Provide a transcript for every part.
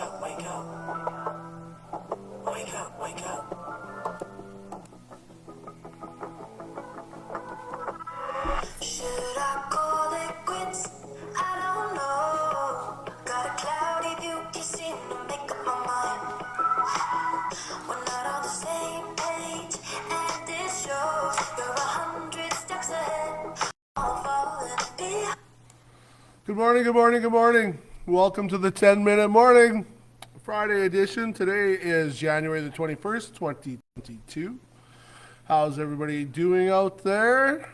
up, wake up. Wake up, wake up. Should I call it quits? I don't know. Got a cloudy view, you seem to make up my mind. We're not on the same page, and this shows you're 100 steps ahead. All falling behind. Good morning, good morning, good morning. Welcome to the 10-minute morning, Friday edition. Today is January the 21st, 2022. How's everybody doing out there?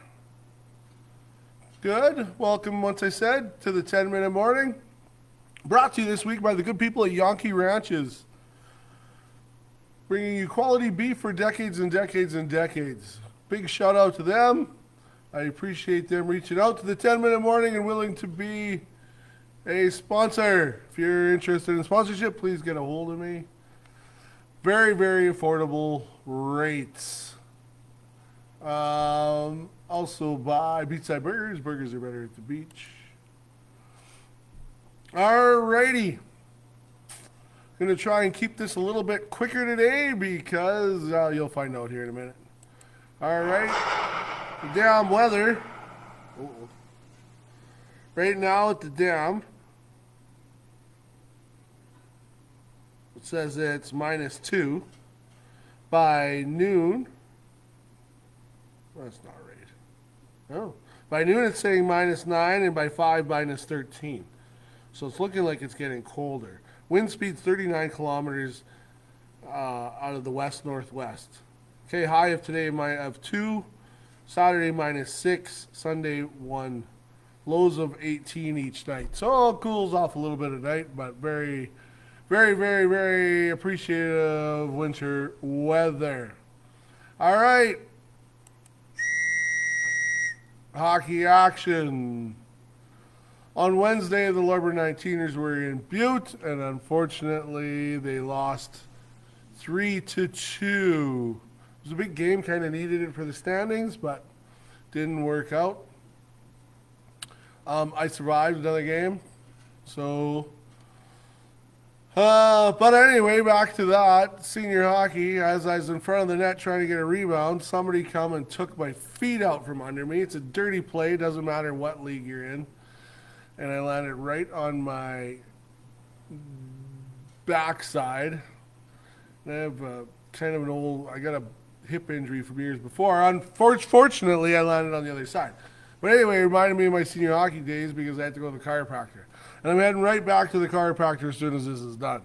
Good. Welcome, once I said, to the 10-minute morning. Brought to you this week by the good people at Yonke Ranches. Bringing you quality beef for decades and decades and decades. Big shout out to them. I appreciate them reaching out to the 10-minute morning and willing to be a sponsor. If you're interested in sponsorship, please get a hold of me. Very, very affordable rates. Also buy Beachside Burgers. Burgers are better at the beach. Alrighty. Going to try and keep this a little bit quicker today because you'll find out here in a minute. Alright. The dam weather. Right now at the dam, it says it's -2. By noon, that's not right. Oh, by noon it's saying -9, and by 5 -13. So it's looking like it's getting colder. Wind speed 39 kilometers out of the west-northwest. Okay, high of today of 2, Saturday -6, Sunday 1. Lows of 18 each night. So it cools off a little bit at night, but very, very, very, very appreciative winter weather. All right. Hockey action. On Wednesday, the LOREBURN 19ers were in Butte, and unfortunately, they lost 3-2. It was a big game, kind of needed it for the standings, but didn't work out. I survived another game, so. But anyway, back to that. Senior hockey, as I was in front of the net trying to get a rebound, somebody come and took my feet out from under me. It's a dirty play, doesn't matter what league you're in. And I landed right on my backside. And I have kind of I got a hip injury from years before. Unfortunately, I landed on the other side. But anyway, it reminded me of my senior hockey days because I had to go to the chiropractor. And I'm heading right back to the chiropractor as soon as this is done.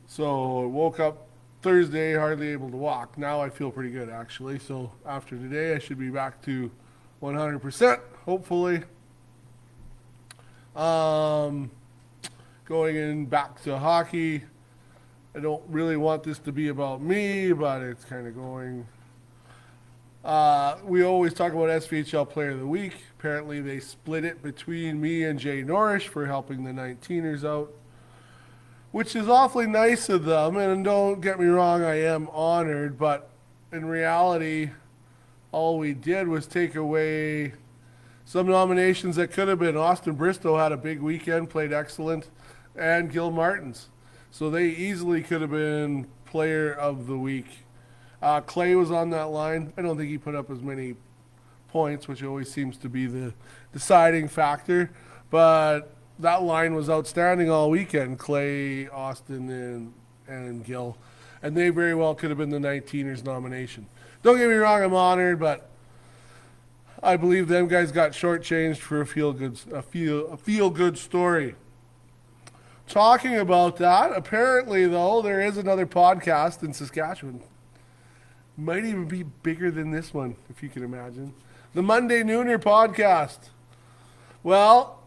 So I woke up Thursday, hardly able to walk. Now I feel pretty good, actually. So after today, I should be back to 100%, hopefully. Going in back to hockey. I don't really want this to be about me, but it's kind of going. We always talk about SVHL Player of the Week. Apparently they split it between me and Jay Norrish for helping the 19ers out, which is awfully nice of them, and don't get me wrong, I am honored, but in reality, all we did was take away some nominations that could have been. Austin Bristow had a big weekend, played excellent, and Gil Martins. So they easily could have been Player of the Week. Clay was on that line. I don't think he put up as many points, which always seems to be the deciding factor. But that line was outstanding all weekend, Clay, Austin, and Gil. And they very well could have been the 19ers nomination. Don't get me wrong, I'm honored, but I believe them guys got shortchanged for a feel-good story. Talking about that, apparently, though, there is another podcast in Saskatchewan. Might even be bigger than this one, if you can imagine. The Monday Nooner podcast. Well,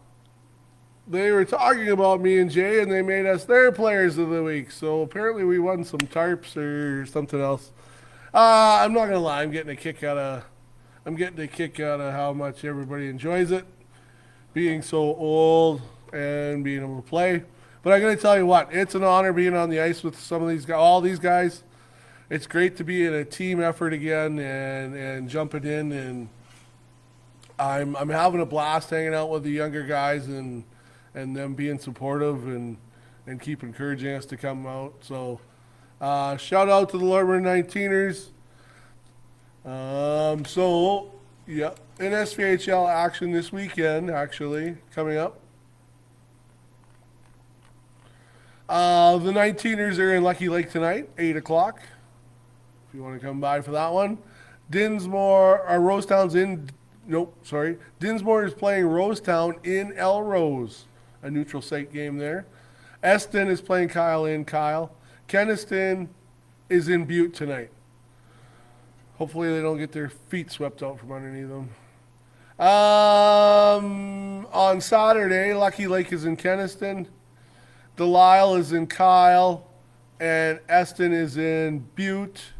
they were talking about me and Jay, and they made us their Players of the Week. So apparently we won some tarps or something else. I'm not gonna lie, I'm getting a kick out of how much everybody enjoys it, being so old and being able to play. But I'm gonna tell you what, it's an honor being on the ice with some of these guys, all these guys. It's great to be in a team effort again and jumping in, and I'm having a blast hanging out with the younger guys and them being supportive and and keep encouraging us to come out. So shout out to the LOREBURN 19ers. Yeah, in SVHL action this weekend, actually, coming up. The 19ers are in Lucky Lake tonight, 8 o'clock. If you want to come by for that one. Rosetown's in, nope, sorry. Dinsmore is playing Rosetown in Elrose, a neutral site game there. Eston is playing Kyle in Kyle. Keniston is in Butte tonight. Hopefully they don't get their feet swept out from underneath them. On Saturday, Lucky Lake is in Keniston. Delisle is in Kyle. And Eston is in Butte.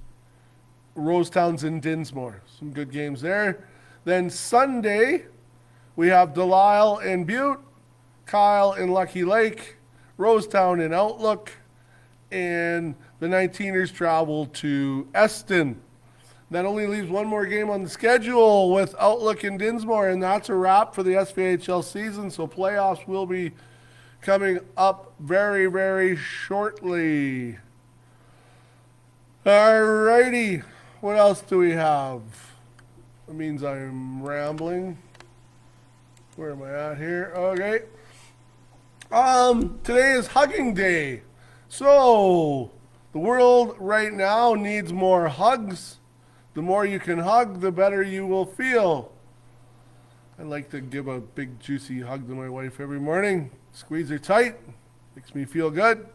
Rosetown's in Dinsmore. Some good games there. Then Sunday, we have Delisle in Butte. Kyle in Lucky Lake. Rosetown in Outlook. And the 19ers travel to Eston. That only leaves one more game on the schedule with Outlook and Dinsmore, and that's a wrap for the SVHL season. So playoffs will be coming up very, very shortly. Alrighty, what else do we have? That means I'm rambling. Where am I at here? Okay. Today is Hugging Day. So the world right now needs more hugs. The more you can hug, the better you will feel. I like to give a big juicy hug to my wife every morning. Squeeze her tight. Makes me feel good.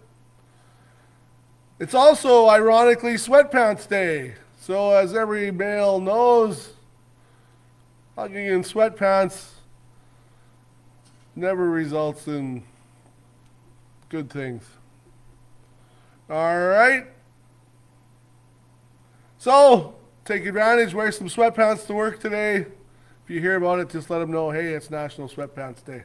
It's also, ironically, Sweatpants Day. So as every male knows, hugging in sweatpants never results in good things. All right. So take advantage, wear some sweatpants to work today. If you hear about it, just let them know, hey, it's National Sweatpants Day.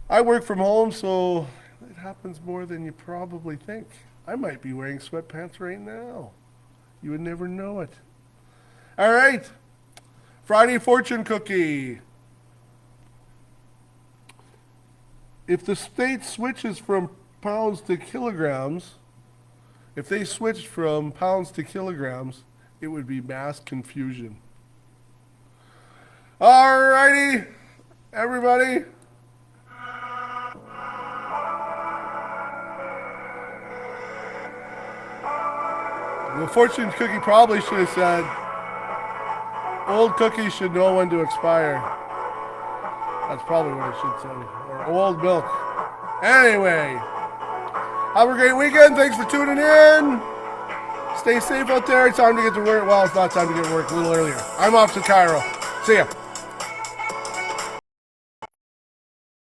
I work from home, so it happens more than you probably think. I might be wearing sweatpants right now. You would never know it. All right. Friday fortune cookie. If the state switches from pounds to kilograms, if they switched from pounds to kilograms, it would be mass confusion. All righty, everybody. The fortune cookie probably should have said, old cookies should know when to expire. That's probably what it should say. Or old milk. Anyway, have a great weekend. Thanks for tuning in. Stay safe out there. Time to get to work. Well, it's not time to get to work. A little earlier. I'm off to Cairo. See ya.